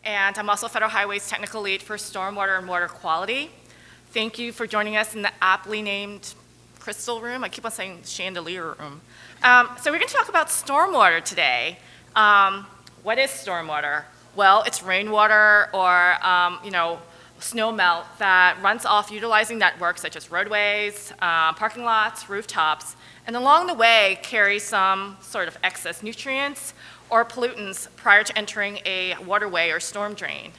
and I'm also Federal Highway's technical lead for stormwater and water quality. Thank you for joining us in the aptly named crystal room. I keep on saying chandelier room. So we're going to talk about stormwater today. What is stormwater? Well, it's rainwater or snow melt that runs off utilizing networks such as roadways, parking lots, rooftops, and along the way carries some sort of excess nutrients or pollutants prior to entering a waterway or storm drain.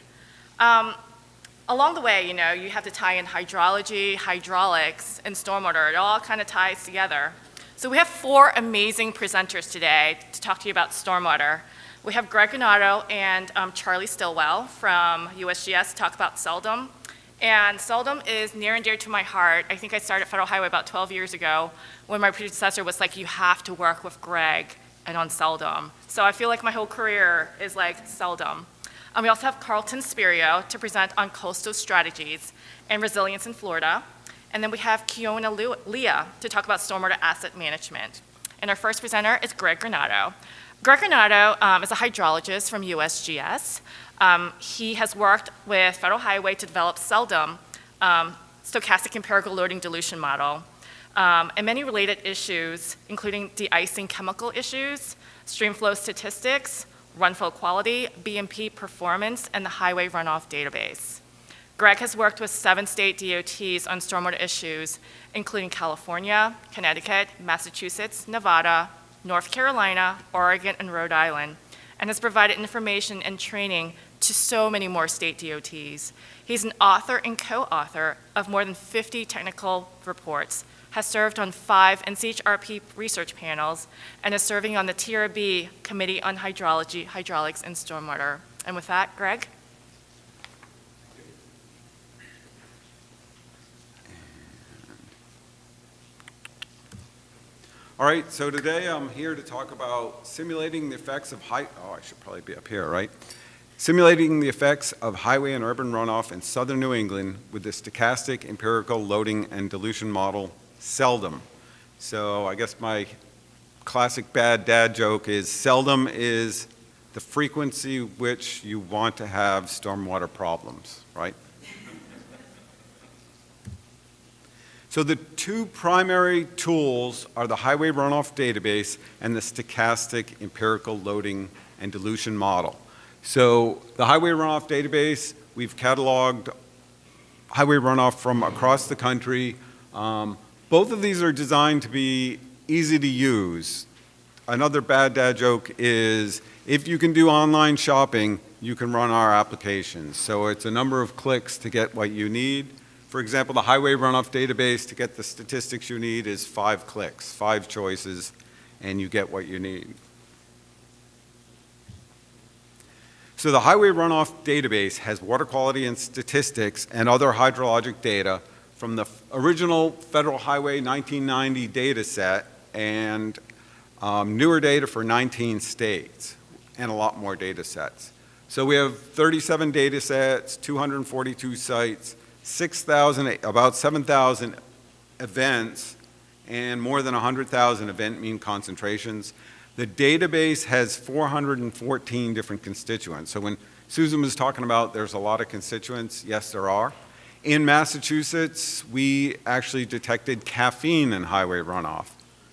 Along the way, you have to tie in hydrology, hydraulics, and stormwater. It all kind of ties together. So we have 4 amazing presenters today to talk to you about stormwater. We have Greg Granato and Charlie Stillwell from USGS to talk about SELDM. And SELDM is near and dear to my heart. I think I started Federal Highway about 12 years ago when my predecessor was like, you have to work with Greg and on SELDM. So I feel like my whole career is like SELDM. We also have Carlton Spirio to present on coastal strategies and resilience in Florida. And then we have Kiona Leah to talk about stormwater asset management. And our first presenter is Greg Granato. Greg Granato is a hydrologist from USGS. He has worked with Federal Highway to develop SELDM, stochastic empirical loading dilution model, and many related issues, including de-icing chemical issues, stream flow statistics, run flow quality, BMP performance, and the highway runoff database. Greg has worked with 7 state DOTs on stormwater issues, including California, Connecticut, Massachusetts, Nevada, North Carolina, Oregon, and Rhode Island, and has provided information and training to so many more state DOTs. He's an author and co-author of more than 50 technical reports, has served on 5 NCHRP research panels, and is serving on the TRB Committee on Hydrology, Hydraulics, and Stormwater. And with that, Greg? All right, so today I'm here to talk about simulating the effects of I should probably be up here, right? Simulating the effects of highway and urban runoff in southern New England with the stochastic empirical loading and dilution model, SELDM. So I guess my classic bad dad joke is SELDM is the frequency which you want to have stormwater problems, right? So the 2 primary tools are the highway runoff database and the stochastic empirical loading and dilution model. So the highway runoff database, we've cataloged highway runoff from across the country. Both of these are designed to be easy to use. Another bad dad joke is if you can do online shopping, you can run our applications. So it's a number of clicks to get what you need. For example, the highway runoff database, to get the statistics you need, is 5 clicks, 5 choices, and you get what you need. So the highway runoff database has water quality and statistics and other hydrologic data from the original Federal Highway 1990 data set and newer data for 19 states and a lot more data sets. So we have 37 data sets, 242 sites, about 7,000 events, and more than 100,000 event mean concentrations. The database has 414 different constituents. So when Susan was talking about there's a lot of constituents, yes, there are. In Massachusetts, we actually detected caffeine in highway runoff.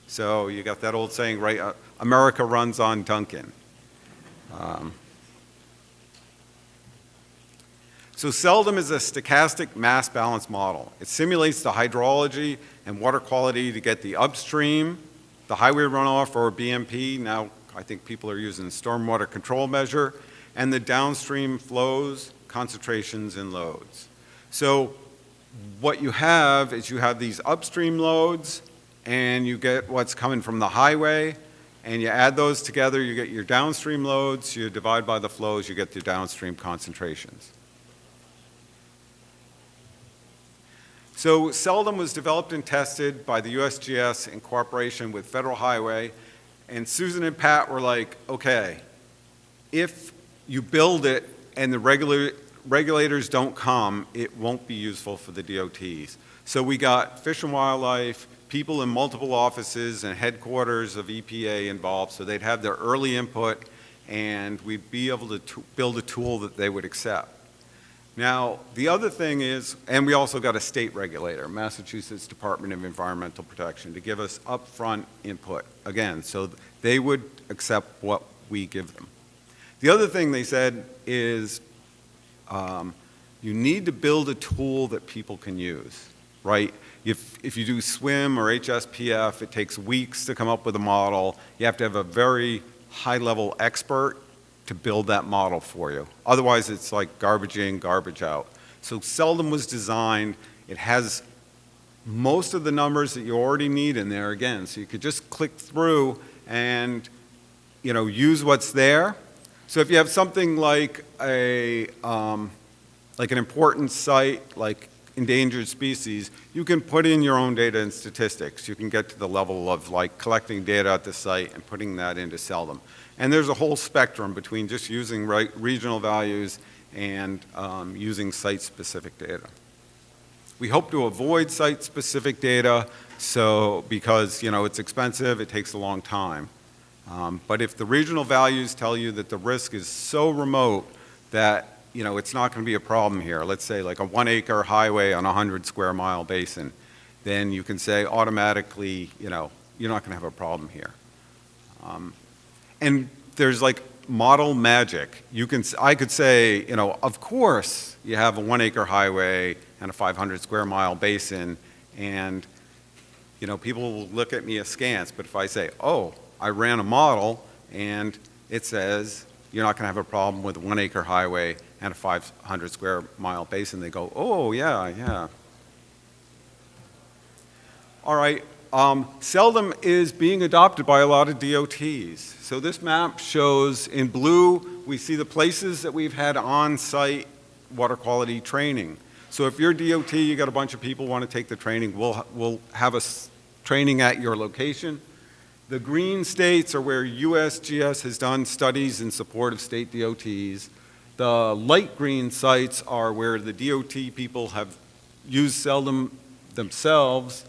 So you got that old saying, right? America runs on Dunkin'. So SELDM is a stochastic mass balance model. It simulates the hydrology and water quality to get the upstream, the highway runoff or BMP, now I think people are using stormwater control measure, and the downstream flows, concentrations, and loads. So what you have is you have these upstream loads, and you get what's coming from the highway, and you add those together, you get your downstream loads, you divide by the flows, you get the downstream concentrations. So SELDM was developed and tested by the USGS in cooperation with Federal Highway, and Susan and Pat were like, okay, if you build it and the regulators don't come, it won't be useful for the DOTs. So we got Fish and Wildlife, people in multiple offices and headquarters of EPA involved, so they'd have their early input, and we'd be able to build a tool that they would accept. Now, the other thing is, and we also got a state regulator, Massachusetts Department of Environmental Protection, to give us upfront input, again, so they would accept what we give them. The other thing they said is you need to build a tool that people can use, right? If you do SWIM or HSPF, it takes weeks to come up with a model. You have to have a very high-level expert to build that model for you. Otherwise, it's like garbage in, garbage out. So SELDM was designed, it has most of the numbers that you already need in there again, so you could just click through and use what's there. So if you have something like an important site, like endangered species, you can put in your own data and statistics. You can get to the level of collecting data at the site and putting that into SELDM. And there's a whole spectrum between just using regional values and using site-specific data. We hope to avoid site-specific data because it's expensive, it takes a long time. But if the regional values tell you that the risk is so remote that it's not going to be a problem here, let's say like a 1-acre highway on a 100-square-mile basin, then you can say automatically, you're not going to have a problem here. And there's model magic. I could say, of course you have a 1-acre highway and a 500-square-mile basin, and people will look at me askance. But if I say, oh, I ran a model and it says you're not going to have a problem with a 1-acre highway and a 500-square-mile basin, they go, oh, yeah. All right. SELDM is being adopted by a lot of DOTs. So this map shows, in blue, we see the places that we've had on-site water quality training. So if you're DOT, you got a bunch of people want to take the training, we'll have training at your location. The green states are where USGS has done studies in support of state DOTs. The light green sites are where the DOT people have used SELDM themselves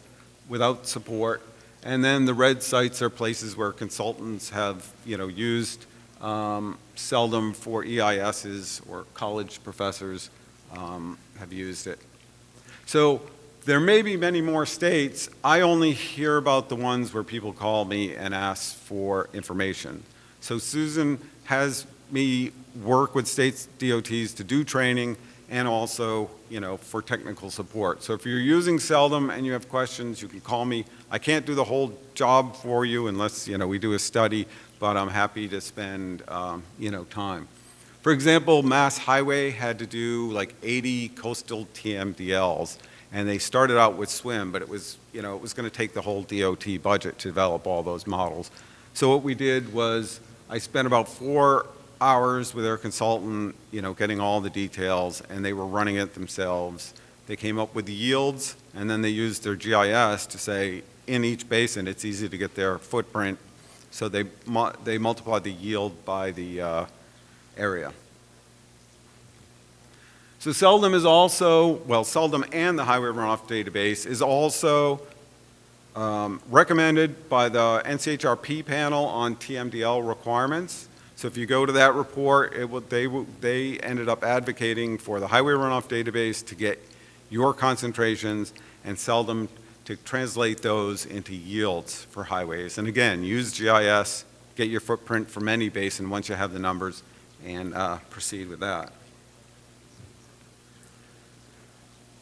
without support, and then the red sites are places where consultants have, used SELDM for EISs, or college professors have used it. So there may be many more states. I only hear about the ones where people call me and ask for information. So Susan has me work with state DOTs to do training, and also, for technical support. So if you're using SELDM and you have questions, you can call me. I can't do the whole job for you unless, we do a study, but I'm happy to spend, time. For example, Mass Highway had to do 80 coastal TMDLs, and they started out with SWIM, but it was going to take the whole DOT budget to develop all those models. So what we did was I spent about 4 hours with their consultant, getting all the details, and they were running it themselves. They came up with the yields, and then they used their GIS to say, in each basin, it's easy to get their footprint. So they multiplied the yield by the area. So SELDM is also, SELDM and the Highway Runoff Database is also recommended by the NCHRP panel on TMDL requirements. So if you go to that report, they ended up advocating for the Highway Runoff Database to get your concentrations and SELDM to translate those into yields for highways. And again, use GIS, get your footprint from any basin once you have the numbers, and proceed with that.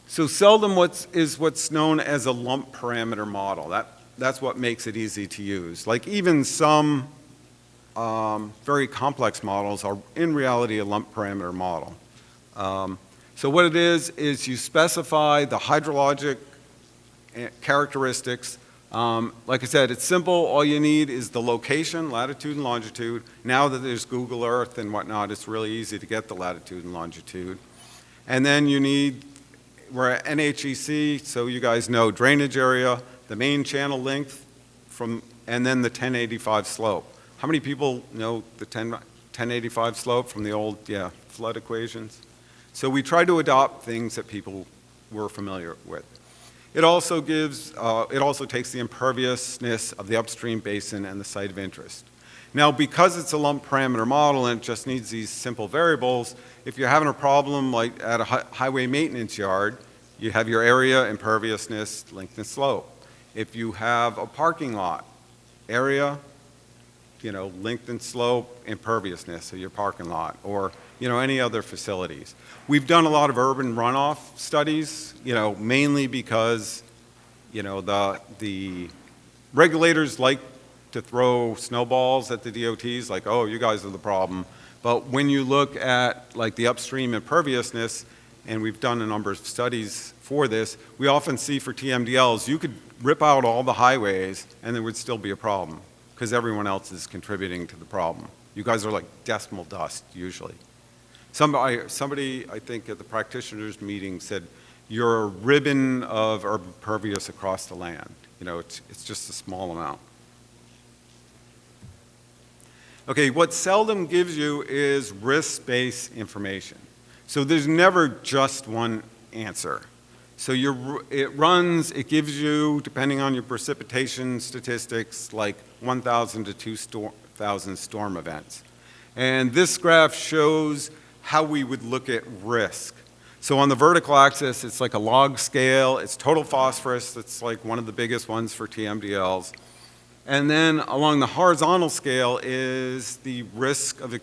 So SELDM is what's known as a lump parameter model. That's what makes it easy to use. Even some very complex models are in reality a lump parameter model. So what it is you specify the hydrologic characteristics. Like I said, it's simple. All you need is the location, latitude and longitude. Now that there's Google Earth and whatnot, it's really easy to get the latitude and longitude. And then we're at NHEC, so you guys know drainage area, the main channel length, and then the 1085 slope. How many people know the 1085 slope from the old flood equations? So we try to adopt things that people were familiar with. It also takes the imperviousness of the upstream basin and the site of interest. Now, because it's a lump parameter model and it just needs these simple variables, if you're having a problem like at a highway maintenance yard, you have your area, imperviousness, length, and slope. If you have a parking lot, area, length and slope, imperviousness of your parking lot, or, any other facilities. We've done a lot of urban runoff studies, mainly because, the regulators like to throw snowballs at the DOTs, like, oh, you guys are the problem. But when you look at, like, the upstream imperviousness, and we've done a number of studies for this, we often see for TMDLs, you could rip out all the highways and there would still be a problem because everyone else is contributing to the problem. You guys are like decimal dust, usually. Somebody, I think at the practitioners meeting said, you're a ribbon of urban pervious across the land. It's just a small amount. Okay, what SELDM gives you is risk-based information. So there's never just one answer. So it gives you, depending on your precipitation statistics, like 1,000 to 2,000 storm events. And this graph shows how we would look at risk. So on the vertical axis, it's like a log scale. It's total phosphorus. That's like one of the biggest ones for TMDLs. And then along the horizontal scale is the risk of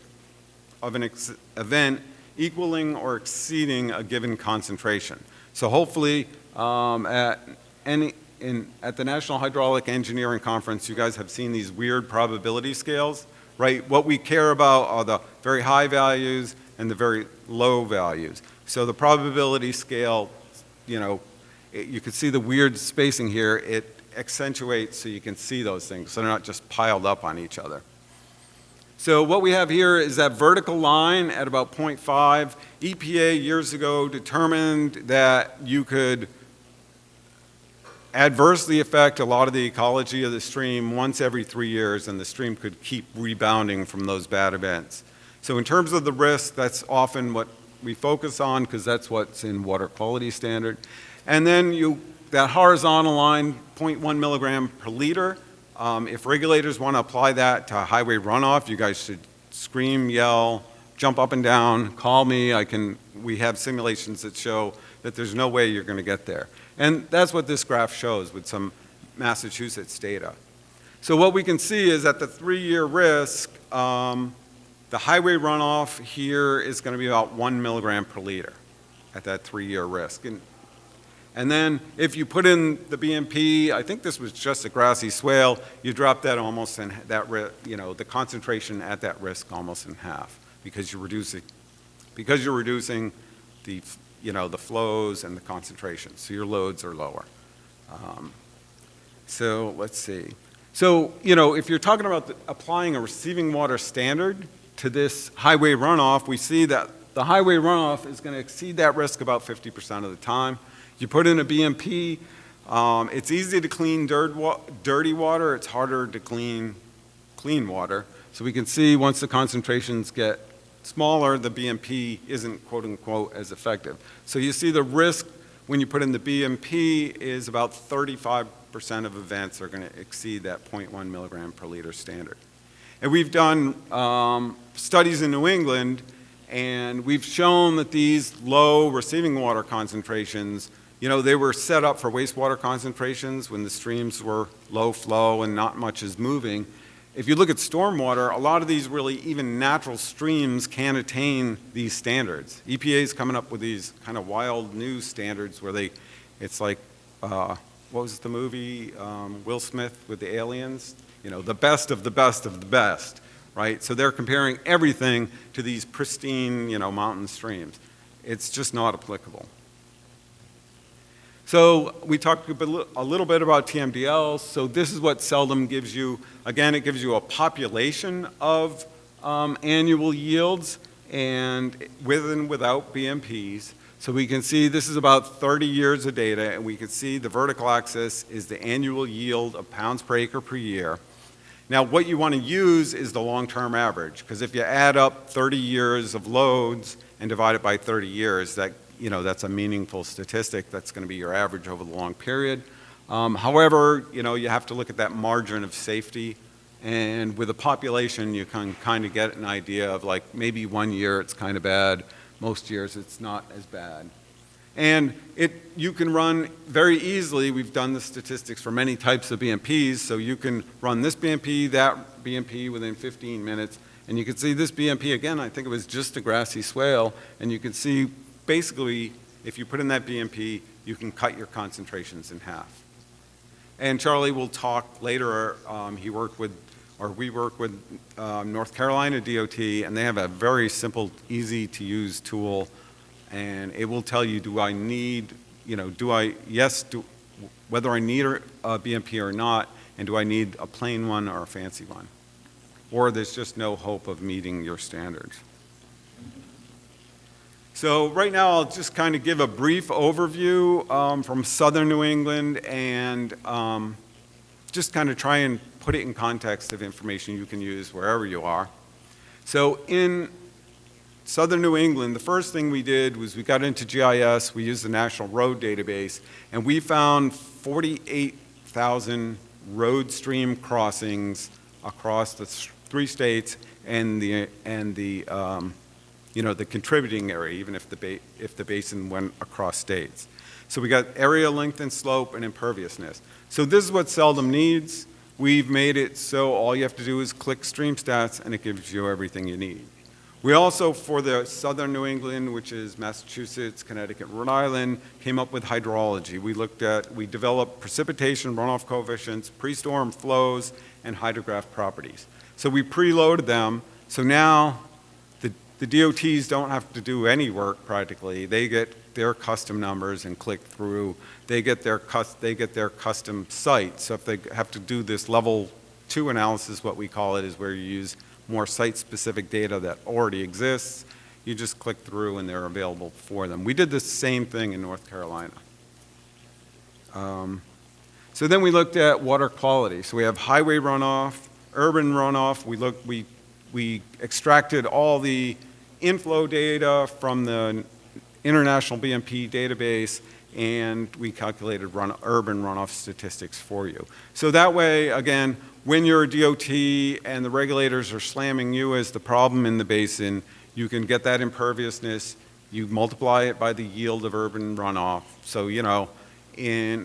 an event equaling or exceeding a given concentration. So hopefully at the National Hydraulic Engineering Conference, you guys have seen these weird probability scales, right? What we care about are the very high values and the very low values. So the probability scale, you can see the weird spacing here. It accentuates so you can see those things, so they're not just piled up on each other. So what we have here is that vertical line at about 0.5. EPA years ago determined that you could adversely affect a lot of the ecology of the stream once every 3 years, and the stream could keep rebounding from those bad events. So in terms of the risk, that's often what we focus on because that's what's in water quality standard. And then that horizontal line, 0.1 milligram per liter. If regulators want to apply that to highway runoff, you guys should scream, yell, jump up and down, call me. We have simulations that show that there's no way you're going to get there. And that's what this graph shows with some Massachusetts data. So what we can see is that the 3-year risk, the highway runoff here is going to be about 1 milligram per liter at that 3-year risk. And then if you put in the BMP, I think this was just a grassy swale, you drop that almost in the concentration at that risk almost in half because you're reducing the the flows and the concentrations. So your loads are lower. So let's see. So if you're talking about applying a receiving water standard to this highway runoff, we see that the highway runoff is going to exceed that risk about 50% of the time. You put in a BMP, it's easy to clean dirty water, it's harder to clean clean water. So we can see once the concentrations get smaller, the BMP isn't quote unquote as effective. So you see the risk when you put in the BMP is about 35% of events are going to exceed that 0.1 milligram per liter standard. And we've done studies in New England, and we've shown that these low receiving water concentrations, they were set up for wastewater concentrations when the streams were low flow and not much is moving. If you look at stormwater, a lot of these really even natural streams can't attain these standards. EPA is coming up with these kind of wild new standards where it's like, what was the movie, Will Smith with the aliens? The best of the best of the best, right? So they're comparing everything to these pristine, mountain streams. It's just not applicable. So we talked a little bit about TMDLs. So this is what SELDM gives you. Again, it gives you a population of annual yields and with and without BMPs. So we can see this is about 30 years of data, and we can see the vertical axis is the annual yield of pounds per acre per year. Now, what you want to use is the long-term average, because if you add up 30 years of loads and divide it by 30 years, that's a meaningful statistic. That's going to be your average over the long period. However, you have to look at that margin of safety And with a population, you can kind of get an idea of like maybe one year it's kind of bad, most years it's not as bad. And you can run very easily, we've done the statistics for many types of BMPs, so you can run this BMP, that BMP within 15 minutes, and you can see this BMP, again, I think it was just a grassy swale, and you can see basically, if you put in that BMP, you can cut your concentrations in half. And Charlie will talk later, we work with North Carolina DOT, and they have a very simple, easy to use tool, and it will tell you, do I need, whether I need a BMP or not, and do I need a plain one or a fancy one? Or there's just no hope of meeting your standards. So right now I'll just kind of give a brief overview from southern New England and just kind of try and put it in context of information you can use wherever you are. So in southern New England, the first thing we did was we got into GIS, we used the National Road Database, and we found 48,000 road stream crossings across the 3 states and the contributing area, even if the basin went across states. So we got area, length, and slope, and imperviousness. So this is what SELDM needs. We've made it so all you have to do is click Stream Stats, and it gives you everything you need. We also, for the southern New England, which is Massachusetts, Connecticut, Rhode Island, came up with hydrology. We developed precipitation, runoff coefficients, pre-storm flows, and hydrograph properties. So we preloaded them, so now the DOTs don't have to do any work practically. They get their custom numbers and click through. They get their custom site. So if they have to do this level 2 analysis, what we call it, is where you use more site-specific data that already exists. You just click through and they're available for them. We did the same thing in North Carolina. So then we looked at water quality. So we have highway runoff, urban runoff. We extracted all the inflow data from the International BMP database, and we calculated urban runoff statistics for you. So that way, again, when you're a DOT and the regulators are slamming you as the problem in the basin, you can get that imperviousness, you multiply it by the yield of urban runoff. So,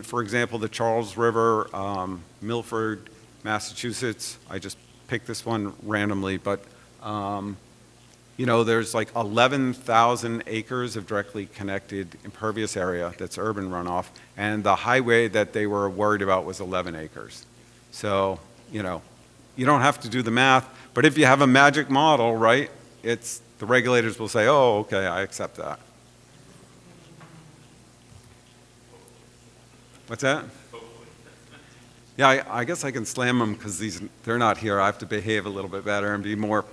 for example, the Charles River, Milford, Massachusetts, I just picked this one randomly, but there's like 11,000 acres of directly connected impervious area that's urban runoff, and the highway that they were worried about was 11 acres. So, you don't have to do the math, but if you have a magic model, right, the regulators will say, oh, okay, I accept that. What's that? Yeah, I guess I can slam them because they're not here. I have to behave a little bit better and be more,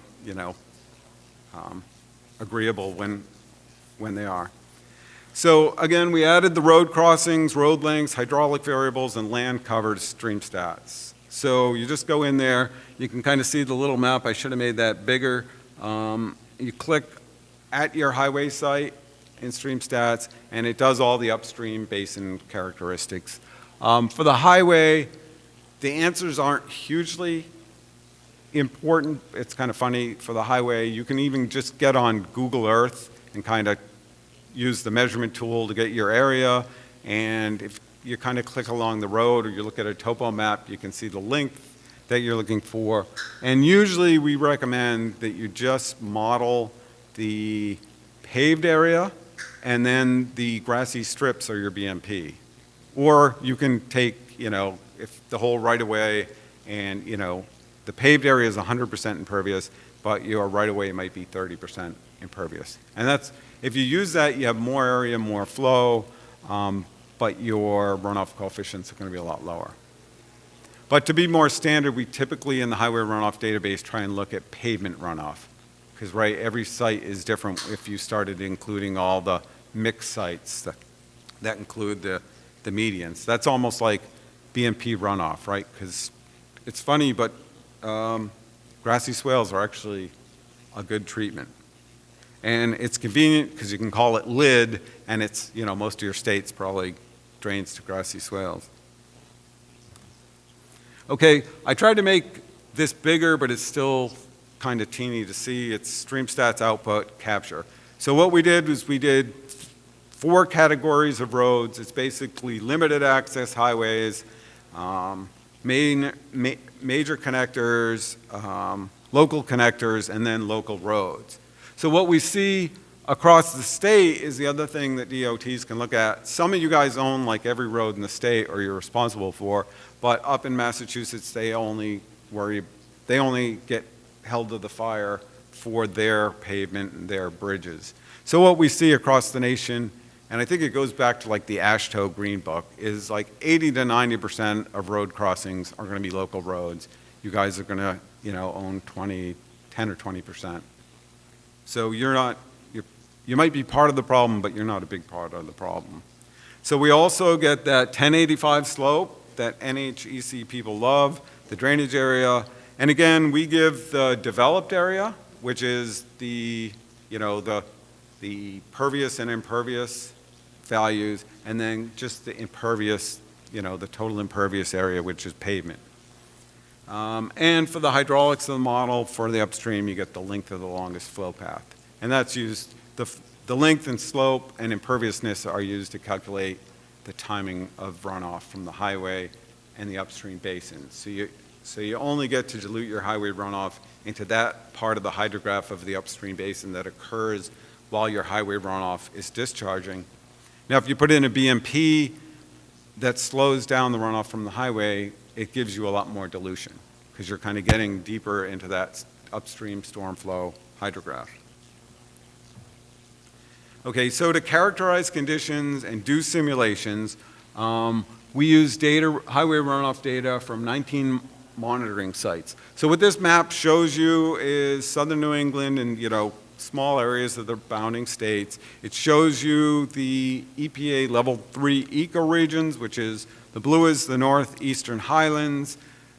agreeable when they are. So again, we added the road crossings, road lengths, hydraulic variables, and land covered stream stats. So you just go in there, you can kind of see the little map. I should have made that bigger. You click at your highway site in stream stats, and it does all the upstream basin characteristics. For the highway, the answers aren't hugely important. It's kind of funny for the highway. You can even just get on Google Earth and kind of use the measurement tool to get your area. And if you kind of click along the road or you look at a topo map, you can see the length that you're looking for. And usually we recommend that you just model the paved area and then the grassy strips are your BMP. Or you can take, if the whole right-of-way and, the paved area is 100% impervious, but your right-of-way might be 30% impervious. And if you use that, you have more area, more flow, but your runoff coefficients are going to be a lot lower. But to be more standard, we typically in the highway runoff database try and look at pavement runoff. Because, right, every site is different if you started including all the mixed sites that include the medians. That's almost like BMP runoff, right? Because it's funny, but grassy swales are actually a good treatment. And it's convenient because you can call it lid, and it's, most of your states probably drains to grassy swales. Okay, I tried to make this bigger, but it's still kind of teeny to see. It's stream stats, output, capture. So what we did was we did 4 categories of roads. It's basically limited access highways, major connectors, local connectors, and then local roads. So what we see across the state is the other thing that DOTs can look at. Some of you guys own like every road in the state, or you're responsible for, but up in Massachusetts, they only get held to the fire for their pavement and their bridges. So what we see across the nation, and I think it goes back to like the AASHTO Green Book, is like 80 to 90% of road crossings are going to be local roads. You guys are going to, own 10 or 20%. So you might be part of the problem, but you're not a big part of the problem. So we also get that 1085 slope that NHEC people love, the drainage area. And again, we give the developed area, which is the pervious and impervious values, and then just the impervious, the total impervious area, which is pavement. And for the hydraulics of the model, for the upstream, you get the length of the longest flow path. And that's used, the length and slope and imperviousness are used to calculate the timing of runoff from the highway and the upstream basins. So you only get to dilute your highway runoff into that part of the hydrograph of the upstream basin that occurs while your highway runoff is discharging. Now, if you put in a BMP that slows down the runoff from the highway, it gives you a lot more dilution because you're kind of getting deeper into that upstream storm flow hydrograph. Okay, so to characterize conditions and do simulations, we use highway runoff data from 19 monitoring sites. So what this map shows you is southern New England and small areas of the bounding states. It shows you the EPA level 3 ecoregions, which is the blue is the northeastern highlands,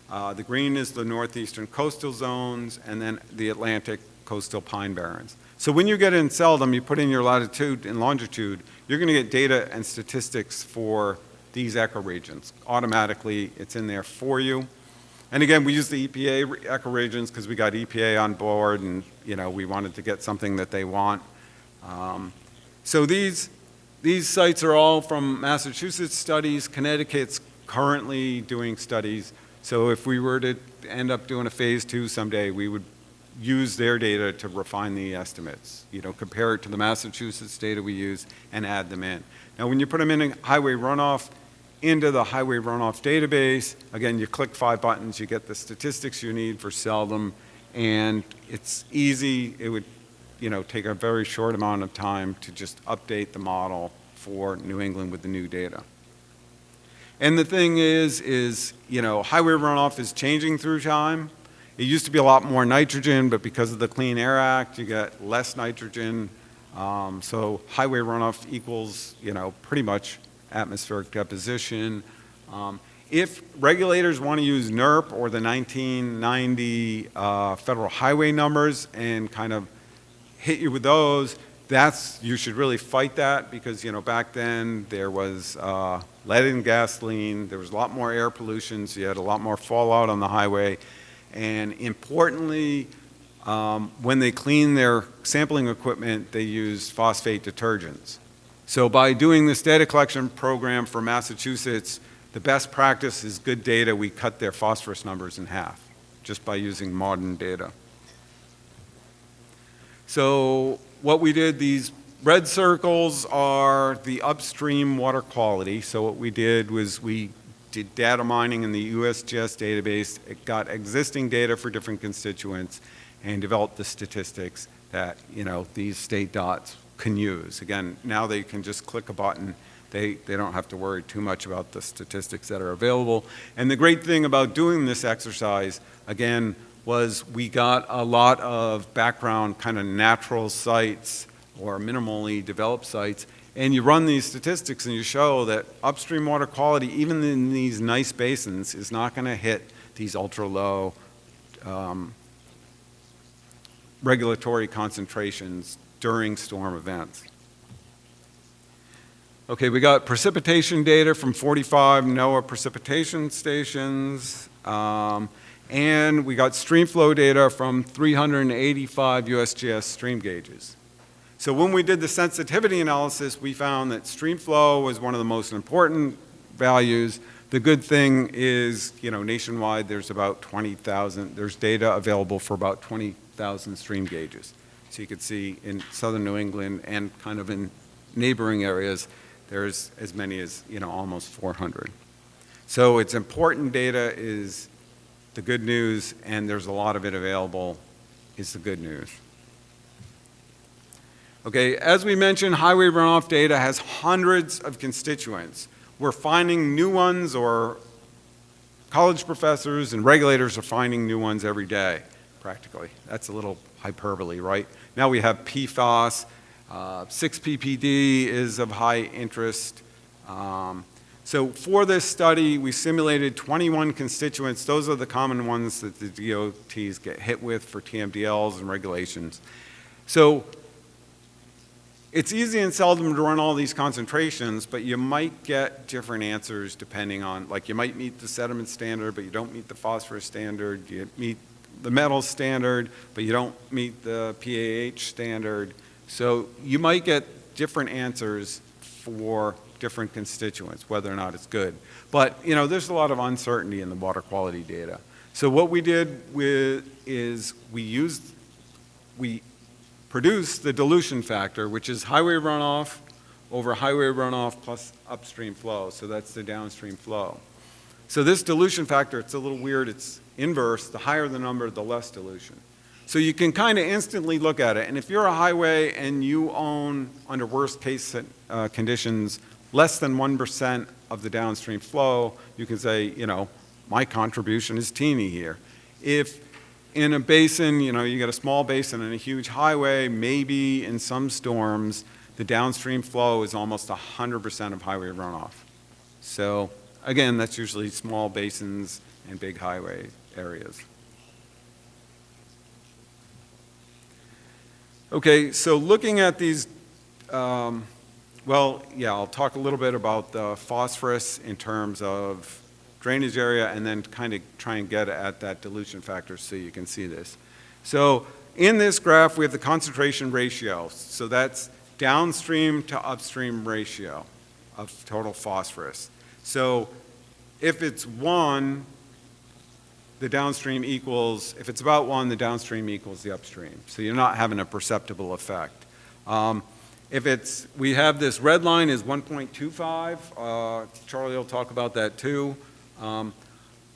the green is the northeastern coastal zones, and then the Atlantic coastal pine barrens. So when you get in SELDM, you put in your latitude and longitude, you're going to get data and statistics for these ecoregions. Automatically, it's in there for you. And again, we use the EPA ecoregions because we got EPA on board, and we wanted to get something that they want. So these sites are all from Massachusetts studies. Connecticut's currently doing studies. So if we were to end up doing a phase 2 someday, we would use their data to refine the estimates, compare it to the Massachusetts data we use and add them in. Now, when you put them in highway runoff, into the highway runoff database, again, you click 5 buttons, you get the statistics you need for SELDM, and it's easy. It would, take a very short amount of time to just update the model for New England with the new data. And the thing is, highway runoff is changing through time. It used to be a lot more nitrogen, but because of the Clean Air Act, you get less nitrogen. So highway runoff equals, pretty much atmospheric deposition. If regulators want to use NERP or the 1990 federal highway numbers and kind of hit you with those, you should really fight that because, back then there was lead in gasoline, there was a lot more air pollution, so you had a lot more fallout on the highway. And importantly, when they clean their sampling equipment, they use phosphate detergents. So by doing this data collection program for Massachusetts, the best practice is good data. We cut their phosphorus numbers in half just by using modern data. So what we did, these red circles are the upstream water quality. So what we did was we did data mining in the USGS database. It got existing data for different constituents and developed the statistics that these state dots can use. Again, now they can just click a button. They don't have to worry too much about the statistics that are available. And the great thing about doing this exercise, again, was we got a lot of background kind of natural sites or minimally developed sites, and you run these statistics and you show that upstream water quality, even in these nice basins, is not going to hit these ultra low regulatory concentrations during storm events. Okay, we got precipitation data from 45 NOAA precipitation stations. And we got stream flow data from 385 USGS stream gauges. So when we did the sensitivity analysis, we found that stream flow was one of the most important values. The good thing is, nationwide there's about 20,000, there's data available for about 20,000 stream gauges. So you can see in southern New England and kind of in neighboring areas, there's as many as, almost 400. So it's important data is the good news, and there's a lot of it available is the good news. Okay, as we mentioned, highway runoff data has hundreds of constituents. We're finding new ones, or college professors and regulators are finding new ones every day, practically. That's a little hyperbole, right? Now we have PFAS, 6-PPD is of high interest. So for this study, we simulated 21 constituents. Those are the common ones that the DOTs get hit with for TMDLs and regulations. So it's easy in SELDM to run all these concentrations, but you might get different answers depending on, like you might meet the sediment standard, but you don't meet the phosphorus standard. You meet the metal standard, but you don't meet the PAH standard. So you might get different answers for different constituents, whether or not it's good. But, there's a lot of uncertainty in the water quality data. So what we did is we produced the dilution factor, which is highway runoff over highway runoff plus upstream flow. So that's the downstream flow. So this dilution factor, it's a little weird. It's inverse. The higher the number, the less dilution. So you can kind of instantly look at it. And if you're a highway and you own, under worst case conditions, less than 1% of the downstream flow, you can say, my contribution is teeny here. If in a basin, you got a small basin and a huge highway, maybe in some storms, the downstream flow is almost 100% of highway runoff. So again, that's usually small basins and big highway areas. Okay, so looking at these, I'll talk a little bit about the phosphorus in terms of drainage area, and then kind of try and get at that dilution factor so you can see this. So in this graph, we have the concentration ratio. So that's downstream to upstream ratio of total phosphorus. So if it's 1, the downstream equals, if it's about 1, the downstream equals the upstream. So you're not having a perceptible effect. We have this red line is 1.25. Charlie will talk about that too.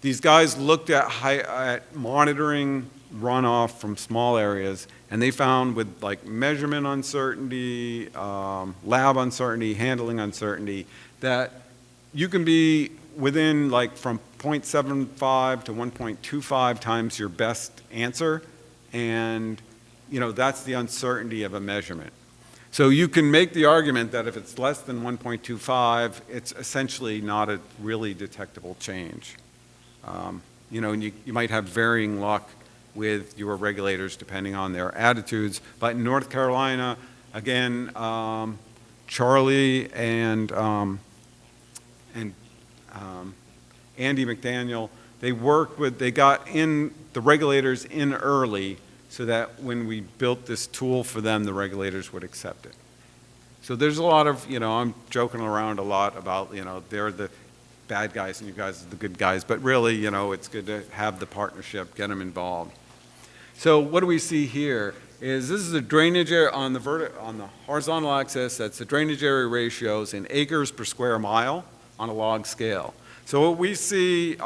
These guys looked at monitoring runoff from small areas, and they found with like measurement uncertainty, lab uncertainty, handling uncertainty, that you can be within like from 0.75 to 1.25 times your best answer, and that's the uncertainty of a measurement. So you can make the argument that if it's less than 1.25, it's essentially not a really detectable change. And you might have varying luck with your regulators depending on their attitudes. But in North Carolina, again, Charlie and Andy McDaniel, they got in the regulators in early, so that when we built this tool for them, the regulators would accept it. So there's a lot of, I'm joking around a lot about, they're the bad guys and you guys are the good guys, but really, it's good to have the partnership, get them involved. So what do we see here is this is a drainage area on the horizontal axis, that's the drainage area ratios in acres per square mile on a log scale. So what we see,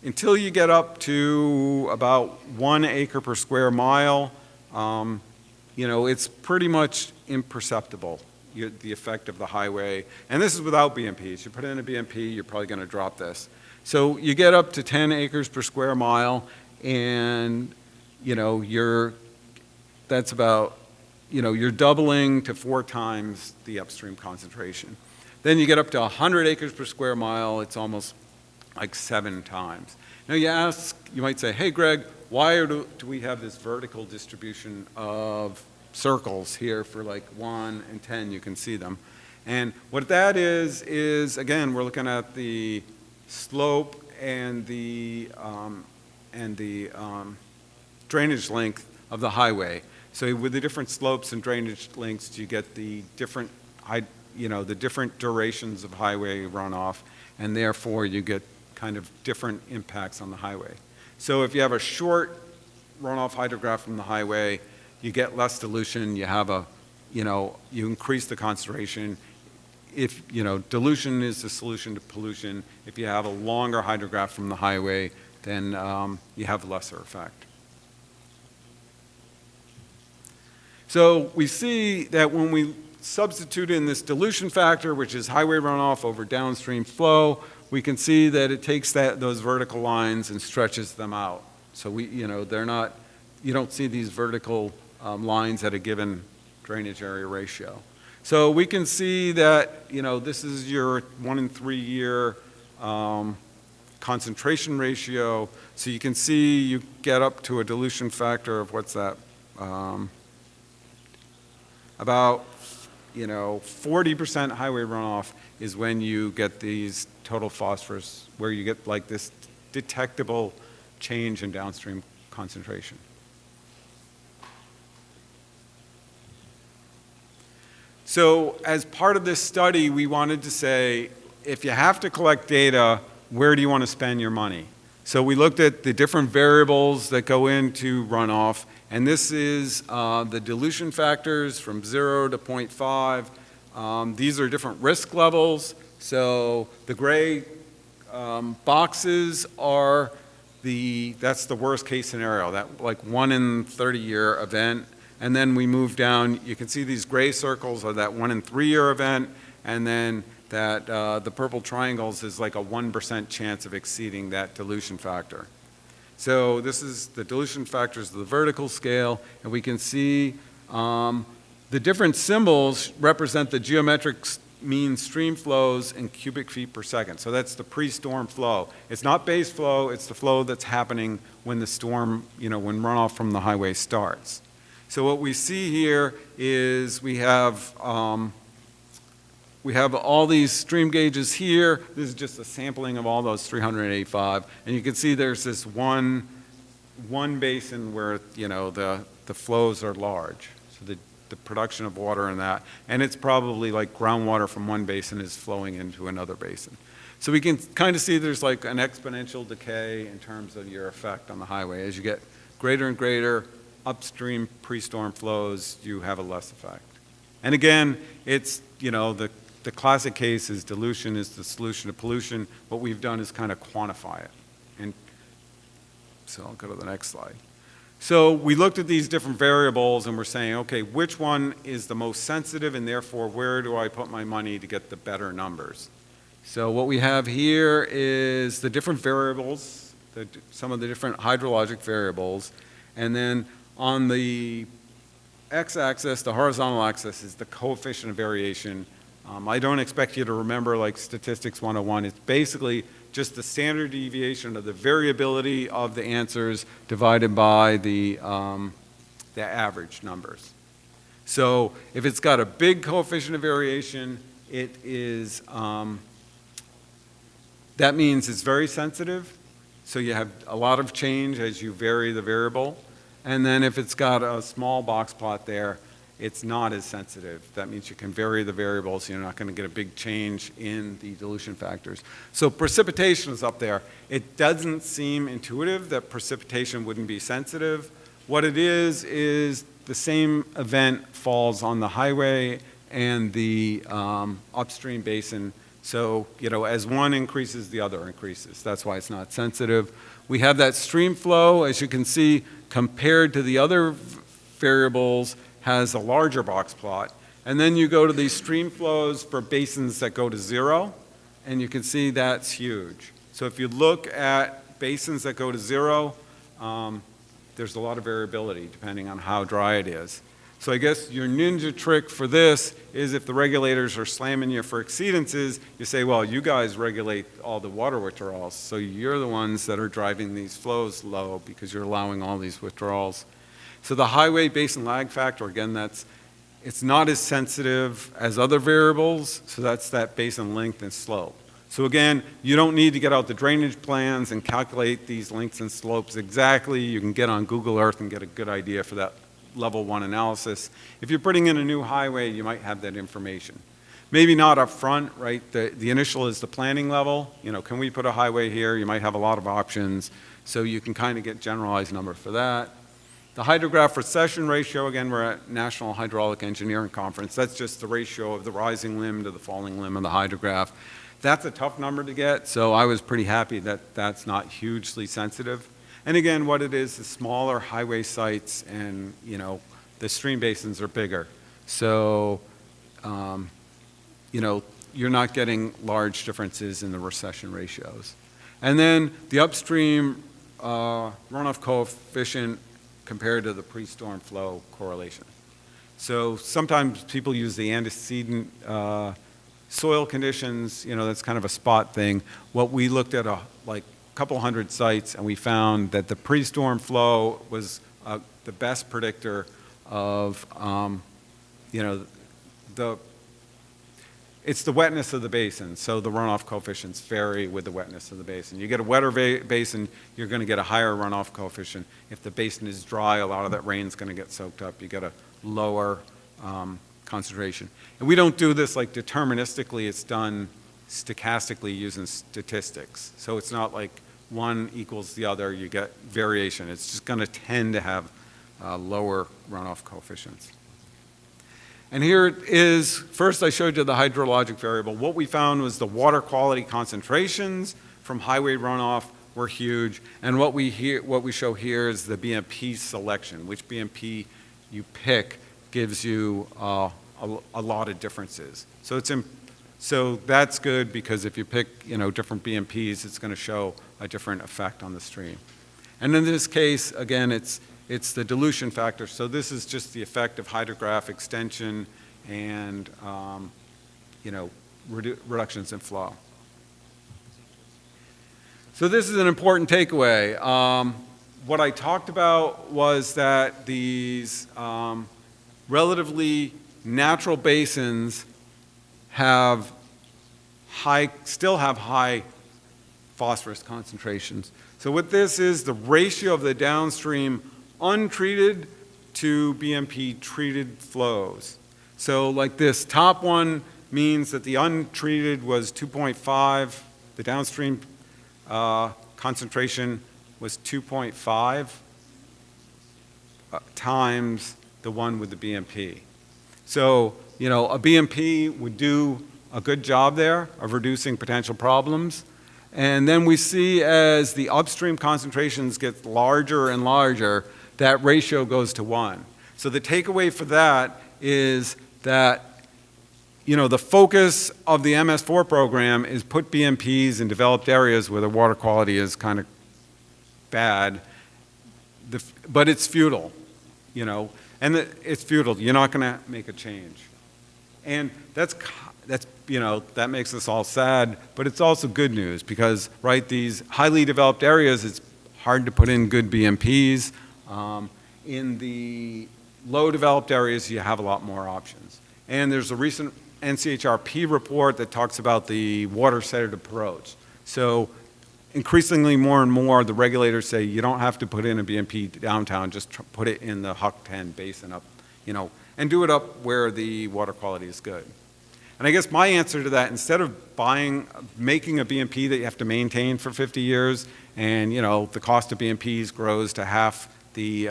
until you get up to about 1 acre per square mile, it's pretty much imperceptible, the effect of the highway. And this is without BMPs. You put in a BMP, you're probably going to drop this. So you get up to 10 acres per square mile, and that's about, you're doubling to 4 times the upstream concentration. Then you get up to 100 acres per square mile, it's almost like 7 times. Now you might say, hey Greg, why do we have this vertical distribution of circles here for like 1 and 10, you can see them. And what that is again, we're looking at the slope and the drainage length of the highway. So with the different slopes and drainage lengths, you get the different, the different durations of highway runoff, and therefore you get kind of different impacts on the highway. So if you have a short runoff hydrograph from the highway, you get less dilution, you have you increase the concentration. If, dilution is the solution to pollution, if you have a longer hydrograph from the highway, then you have lesser effect. So we see that when we substitute in this dilution factor, which is highway runoff over downstream flow, we can see that it takes those vertical lines and stretches them out. So they're not, you don't see these vertical lines at a given drainage area ratio. So we can see that, this is your 1 in 3 year concentration ratio. So you can see you get up to a dilution factor of what's that? About 40% highway runoff is when you get these total phosphorus, where you get like this detectable change in downstream concentration. So as part of this study, we wanted to say, if you have to collect data, where do you want to spend your money? So we looked at the different variables that go into runoff, and this is the dilution factors from 0 to 0.5. These are different risk levels. So the gray boxes are that's the worst case scenario, that like 1 in 30 year event. And then we move down, you can see these gray circles are that 1 in 3 year event, and then that the purple triangles is like a 1% chance of exceeding that dilution factor. So this is the dilution factors of the vertical scale, and we can see the different symbols represent the geometric mean stream flows in cubic feet per second. So that's the pre-storm flow. It's not base flow, it's the flow that's happening when the storm, when runoff from the highway starts. So what we see here is we have all these stream gauges here. This is just a sampling of all those 385. And you can see there's this one basin where, the flows are large. So the production of water in that. And it's probably like groundwater from one basin is flowing into another basin. So we can kind of see there's like an exponential decay in terms of your effect on the highway. As you get greater and greater upstream pre-storm flows, you have a less effect. And again, it's, the classic case is dilution is the solution to pollution. What we've done is kind of quantify it. And so I'll go to the next slide. So we looked at these different variables and we're saying, okay, which one is the most sensitive, and therefore where do I put my money to get the better numbers? So what we have here is the different variables, some of the different hydrologic variables, and then on the x-axis, the horizontal axis, is the coefficient of variation. I don't expect you to remember like Statistics 101. It's basically just the standard deviation of the variability of the answers divided by the average numbers. So if it's got a big coefficient of variation, it is, that means it's very sensitive. So you have a lot of change as you vary the variable. And then if it's got a small box plot there, it's not as sensitive. That means you can vary the variables. You're not going to get a big change in the dilution factors. So precipitation is up there. It doesn't seem intuitive that precipitation wouldn't be sensitive. What it is the same event falls on the highway and the upstream basin. So, as one increases, the other increases. That's why it's not sensitive. We have that stream flow, as you can see, compared to the other variables, has a larger box plot. And then you go to these stream flows for basins that go to 0, and you can see that's huge. So if you look at basins that go to 0, there's a lot of variability depending on how dry it is. So I guess your ninja trick for this is if the regulators are slamming you for exceedances, you say, well, you guys regulate all the water withdrawals, so you're the ones that are driving these flows low because you're allowing all these withdrawals. So the highway basin lag factor, again, it's not as sensitive as other variables, so that's that basin length and slope. So again, you don't need to get out the drainage plans and calculate these lengths and slopes exactly. You can get on Google Earth and get a good idea for that level 1 analysis. If you're putting in a new highway, you might have that information. Maybe not up front, right? The initial is the planning level. You know, can we put a highway here? You might have a lot of options. So you can kind of get generalized number for that. The hydrograph recession ratio, again, we're at National Hydraulic Engineering Conference. That's just the ratio of the rising limb to the falling limb of the hydrograph. That's a tough number to get, so I was pretty happy that that's not hugely sensitive. And again, what it is smaller highway sites and, you know, the stream basins are bigger. So, you know, you're not getting large differences in the recession ratios. And then the upstream runoff coefficient compared to the pre-storm flow correlation. So sometimes people use the antecedent soil conditions, you know, that's kind of a spot thing. What we looked at like a couple hundred sites, and we found that the pre-storm flow was the best predictor of, you know, it's the wetness of the basin, so the runoff coefficients vary with the wetness of the basin. You get a wetter basin, you're going to get a higher runoff coefficient. If the basin is dry, a lot of that rain's going to get soaked up. You get a lower concentration. And we don't do this like deterministically, it's done stochastically using statistics. So it's not like one equals the other, you get variation. It's just going to tend to have lower runoff coefficients. And here it is. First, I showed you the hydrologic variable. What we found was the water quality concentrations from highway runoff were huge. And what we show here is the BMP selection. Which BMP you pick gives you a lot of differences. So that's good because if you pick, you know, different BMPs, it's going to show a different effect on the stream. And in this case, again, it's the dilution factor. So this is just the effect of hydrograph extension and, you know, reductions in flow. So this is an important takeaway. What I talked about was that these relatively natural basins still have high phosphorus concentrations. So what this is, the ratio of the downstream untreated to BMP treated flows. So like this top one means that the untreated was 2.5, the downstream concentration was 2.5 times the one with the BMP. So, you know, a BMP would do a good job there of reducing potential problems. And then we see as the upstream concentrations get larger and larger, that ratio goes to 1. So the takeaway for that is that, you know, the focus of the MS4 program is put BMPs in developed areas where the water quality is kind of bad, but it's futile, you know, and it's futile. You're not going to make a change. And that's, you know, that makes us all sad, but it's also good news because, right, these highly developed areas, it's hard to put in good BMPs. In the low developed areas, you have a lot more options. And there's a recent NCHRP report that talks about the water-centered approach. So increasingly more and more, the regulators say you don't have to put in a BMP downtown, just put it in the Huck 10 basin up, you know, and do it up where the water quality is good. And I guess my answer to that, instead of making a BMP that you have to maintain for 50 years, and, you know, the cost of BMPs grows to half the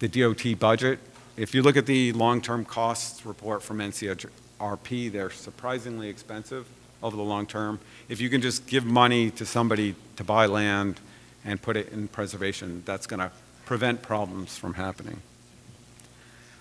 DOT budget. If you look at the long-term costs report from NCHRP, they're surprisingly expensive over the long term. If you can just give money to somebody to buy land and put it in preservation, that's going to prevent problems from happening.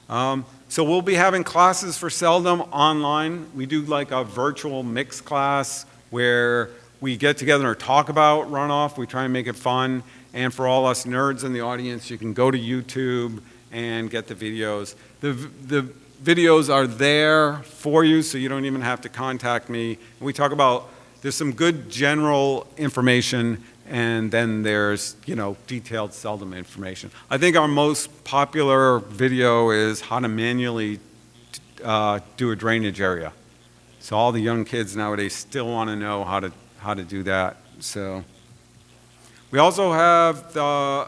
So we'll be having classes for SELDM online. We do like a virtual mixed class where we get together and talk about runoff. We try and make it fun. And for all us nerds in the audience, you can go to YouTube and get the videos. The videos are there for you, so you don't even have to contact me. And we talk about, there's some good general information, and then there's, you know, detailed SELDM information. I think our most popular video is how to manually do a drainage area. So all the young kids nowadays still want to know how to do that. So we also have the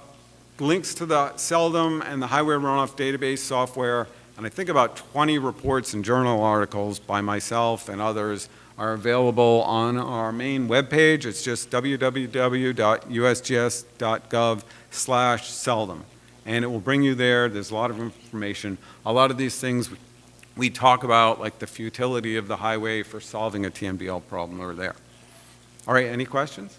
links to the SELDM and the highway runoff database software, and I think about 20 reports and journal articles by myself and others are available on our main webpage. It's just www.usgs.gov/SELDM, and it will bring you there. There's a lot of information. A lot of these things we talk about, like the futility of the highway for solving a TMDL problem, are there. All right, any questions?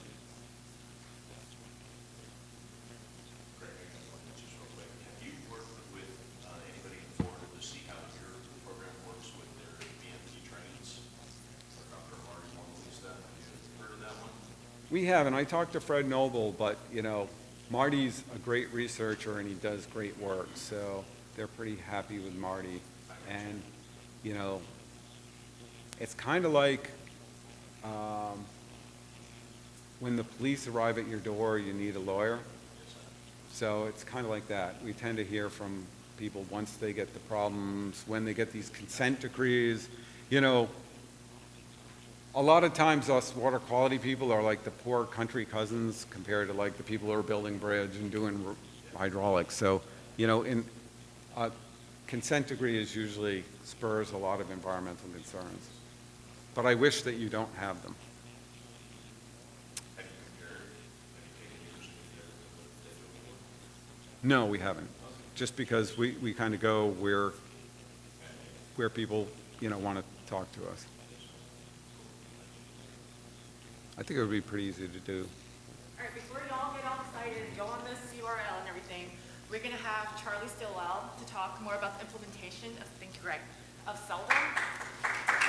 We have, and I talked to Fred Noble, but, you know, Marty's a great researcher and he does great work, so they're pretty happy with Marty. And, you know, it's kind of like when the police arrive at your door, you need a lawyer. So it's kind of like that. We tend to hear from people once they get the problems, when they get these consent decrees, you know, a lot of times us water quality people are like the poor country cousins compared to like the people who are building bridge and doing hydraulics. So, you know, in consent decree is usually spurs a lot of environmental concerns. But I wish that you don't have them. No, we haven't. Just because we kind of go where people, you know, want to talk to us. I think it would be pretty easy to do. All right, before y'all get all excited, go on this URL and everything, we're going to have Charlie Stillwell to talk more about the implementation of, thank you, Greg, of SELDM.